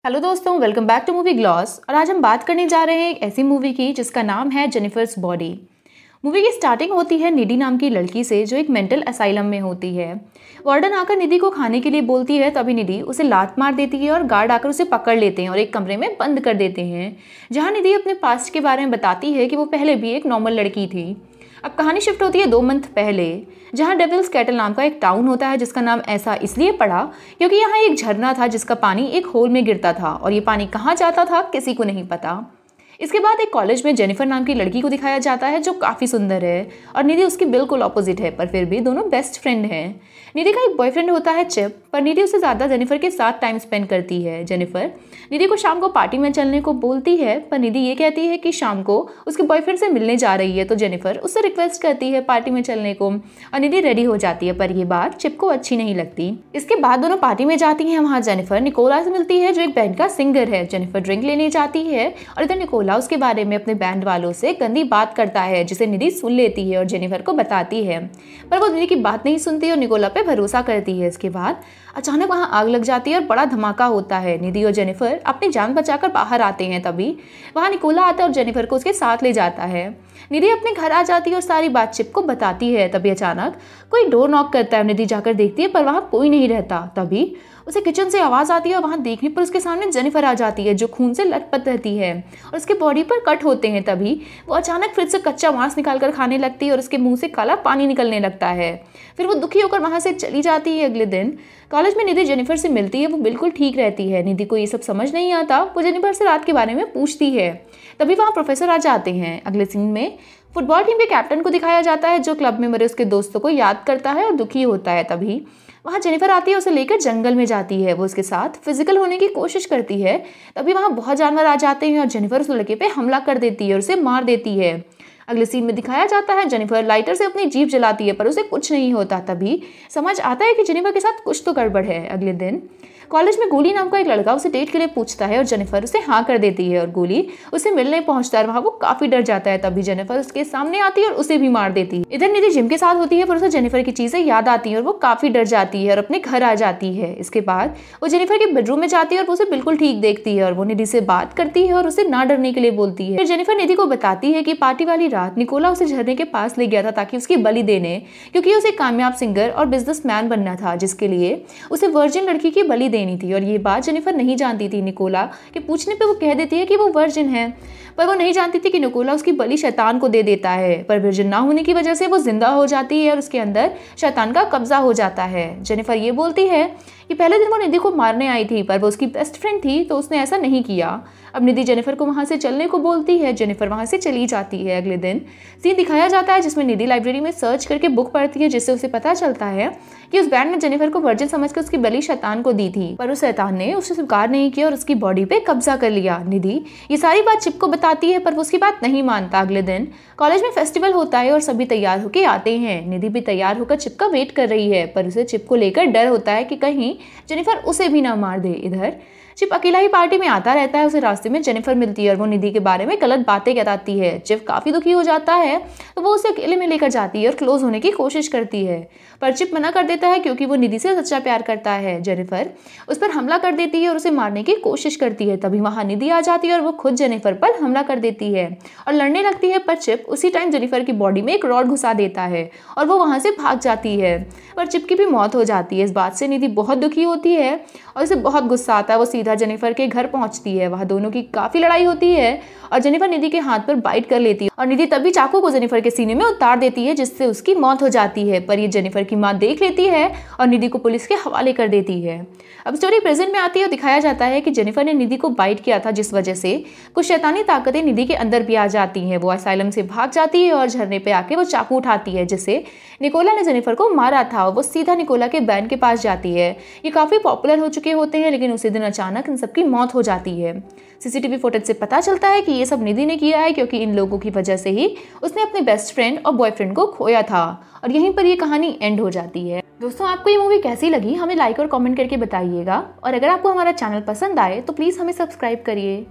Hello दोस्तों, welcome back to movie gloss. और आज हम बात करने जा रहे हैं एक ऐसी मूवी की जिसका नाम है जेनिफर्स बॉडी। मूवी की स्टार्टिंग होती है निधि नाम की लड़की से जो एक मेंटल असाइलम में होती है। वार्डन आकर निधि को खाने के लिए बोलती है, तभी निधि उसे लात मार देती है और गार्ड आकर उसे पकड़ लेते हैं और एक कमरे में बंद कर देते हैं, जहां निधि अपने पास्ट के बारे में बताती है कि वो पहले भी एक नॉर्मल लड़की थी। अब कहानी शिफ्ट होती है 2 मंथ पहले, जहां डेविल्स कैटल नाम का एक टाउन होता है जिसका नाम ऐसा इसलिए पड़ा क्योंकि यहाँ एक झरना था जिसका पानी एक होल में गिरता था और ये पानी कहाँ जाता था किसी को नहीं पता। इसके बाद एक कॉलेज में जेनिफर नाम की लड़की को दिखाया जाता है जो काफ़ी सुंदर है और निधि उसकी बिल्कुल ऑपोजिट है, पर फिर भी दोनों बेस्ट फ्रेंड हैं। निधि का एक बॉयफ्रेंड होता है चिप, पर निधि उससे ज़्यादा जेनिफर के साथ टाइम स्पेंड करती है। जेनिफर निधि को शाम को पार्टी में चलने को बोलती है, पर निधि ये कहती है कि शाम को उसके बॉयफ्रेंड से मिलने जा रही है, तो जेनिफर उससे रिक्वेस्ट करती है पार्टी में चलने को और निधि रेडी हो जाती है, पर यह बात चिप को अच्छी नहीं लगती। इसके बाद दोनों पार्टी में जाती हैं। वहाँ जेनिफर निकोला से मिलती है जो एक बैंड का सिंगर है। जेनिफर ड्रिंक लेने जाती है और इधर निकोला उसके बारे में अपने बैंड वालों से गंदी बात करता है जिसे निधि सुन लेती है और जेनिफर को बताती है, पर वो निधि की बात नहीं सुनती और निकोला पे भरोसा करती है। इसके बाद अचानक वहाँ आग लग जाती है और बड़ा धमाका होता है। निधि और जेनिफर अपनी जान बचाकर बाहर आते हैं, तभी वहाँ निकोला आता है और जेनिफर को उसके साथ ले जाता है। निधि अपने घर आ जाती है और सारी बात चिप को बताती है। तभी अचानक कोई डोर नॉक करता है। निधि जाकर देखती है पर वहाँ कोई नहीं रहता। तभी उसे किचन से आवाज़ आती है और वहाँ देखने पर उसके सामने जेनिफर आ जाती है जो खून से लथपथ रहती है और उसके बॉडी पर कट होते हैं। तभी वो अचानक फ्रिज से कच्चा मांस निकाल कर खाने लगती है और उसके मुंह से काला पानी निकलने लगता है। फिर वो दुखी होकर वहाँ से चली जाती है। अगले दिन कॉलेज में निधि जेनिफर से मिलती है। वो बिल्कुल ठीक रहती है। निधि को ये सब समझ नहीं आता। वो जेनिफर से रात के बारे में पूछती है। तभी वहाँ प्रोफेसर आ जाते हैं। अगले सीन में फुटबॉल टीम के कैप्टन को दिखाया जाता है जो क्लब में मरे उसके दोस्तों को याद करता है और दुखी होता है। तभी वहाँ जेनिफर आती है, उसे लेकर जंगल में जाती है। वो उसके साथ फिजिकल होने की कोशिश करती है। तभी वहाँ बहुत जानवर आ जाते हैं और जेनिफर उस लड़के पे हमला कर देती है और उसे मार देती है। अगले सीन में दिखाया जाता है जेनिफर लाइटर से अपनी जीभ जलाती है पर उसे कुछ नहीं होता। तभी समझ आता है कि जेनिफर के साथ कुछ तो गड़बड़ है। अगले दिन कॉलेज में गोली नाम का एक लड़का उसे डेट के लिए पूछता है और जेनिफर उसे हाँ कर देती है और गोली उसे मिलने पहुंचता है। वहाँ वो काफी डर जाता है। तभी जेनिफर उसके सामने आती है और उसे भी मार देती है। इधर निधि जिम के साथ होती है पर उसे जेनिफर की चीजें याद आती है और वो काफी डर जाती है और अपने घर आ जाती है। इसके बाद वो जेनिफर के बेडरूम में जाती है और वो उसे बिल्कुल ठीक देखती है और वो निधि से बात करती है और उसे ना डरने के लिए बोलती है। फिर जेनिफर निधि को बताती है कि पार्टी वाली रात निकोला उसे झरने के पास ले गया था ताकि उसकी बलि देने, क्योंकि उसे कामयाब सिंगर और बिजनेसमैन बनना था जिसके लिए उसे वर्जिन लड़की की बलि देनी थी। और ये बात जेनिफर नहीं जानती थी। निकोला के पूछने पे वो कह देती है कि वो वर्जिन है, पर वो नहीं जानती थी कि निकोला उसकी बलि शैतान को दे देता है। पर वर्जिन ना होने की वजह से वो जिंदा हो जाती है और उसके अंदर शैतान का कब्जा हो जाता है। जेनिफर ये बोलती है कि पहले दिन वो निधि को मारने आई थी पर वो उसकी बेस्ट फ्रेंड थी तो उसने ऐसा नहीं किया। अब निधि जेनिफर को वहाँ से चलने को बोलती है। जेनिफर वहाँ से चली जाती है। अगले दिन सीन दिखाया जाता है जिसमें निधि लाइब्रेरी में सर्च करके बुक पढ़ती है जिससे उसे पता चलता है कि उस बैंड ने जेनिफर को वर्जिन समझकर उसकी बलि शैतान को दी थी, पर उस शैतान ने उसे स्वीकार नहीं किया और उसकी बॉडी पे कब्जा कर लिया। निधि ये सारी बात चिप को बताती है पर वो उसकी बात नहीं मानता। अगले दिन कॉलेज में फेस्टिवल होता है और सभी तैयार होकर आते हैं। निधि भी तैयार होकर चिप का वेट कर रही है पर उसे चिप को लेकर डर होता है कि कहीं जेनिफर उसे भी ना मार दे। इधर चिप अकेला ही पार्टी में आता रहता है। उसे रास्ते में जेनिफर मिलती है और वो निधि के बारे में गलत बातें बताती है। चिप काफी दुखी हो जाता है तो वो उसे अकेले में लेकर जाती है और क्लोज होने की कोशिश करती है, पर चिप मना कर देता है क्योंकि वो निधि से सच्चा प्यार करता है। जेनिफर उस पर हमला कर देती है और उसे मारने की कोशिश करती है। तभी वहाँ निधि आ जाती है और वो खुद जेनिफर पर हमला कर देती है और लड़ने लगती है, पर चिप उसी टाइम जेनिफर की बॉडी में एक रॉड घुसा देता है और वो वहाँ से भाग जाती है, पर चिप की भी मौत हो जाती है। इस बात से निधि बहुत दुखी होती है और उसे बहुत गुस्सा आता है। वो सीधा जेनिफर के घर पहुंचती है। वहाँ दोनों की काफी लड़ाई होती है और जेनिफर निधि के हाथ पर बाइट कर लेती है और निधि तभी चाकू को जेनिफर के सीने में उतार देती है जिससे उसकी मौत हो जाती है, पर ये जेनिफर की मां देख लेती है और निधि को पुलिस के हवाले कर देती है। अब स्टोरी प्रेजेंट में आती है और दिखाया जाता है कि जेनिफर ने निधि को बाइट किया था जिस वजह से कुछ शैतानी ताकतें निधि के अंदर भी आ जाती हैं। वो असाइलम से भाग जाती है और झरने पे आके वो चाकू उठाती है जिससे निकोला ने जेनिफर को मारा था और वो सीधा निकोला के बैंड के पास जाती है। ये काफी पॉपुलर हो चुके होते हैं लेकिन उसी दिन अचानक इन सबकी मौत हो जाती है। सीसीटीवी फुटेज से पता चलता है कि ये सब निधि ने किया है क्योंकि इन लोगों की वजह से ही उसने अपने बेस्ट फ्रेंड और बॉयफ्रेंड को खोया था और यहीं पर ये कहानी एंड हो जाती है। दोस्तों, आपको ये मूवी कैसी लगी हमें लाइक और कमेंट करके बताइएगा और अगर आपको हमारा चैनल पसंद आए तो प्लीज़ हमें सब्सक्राइब करिए।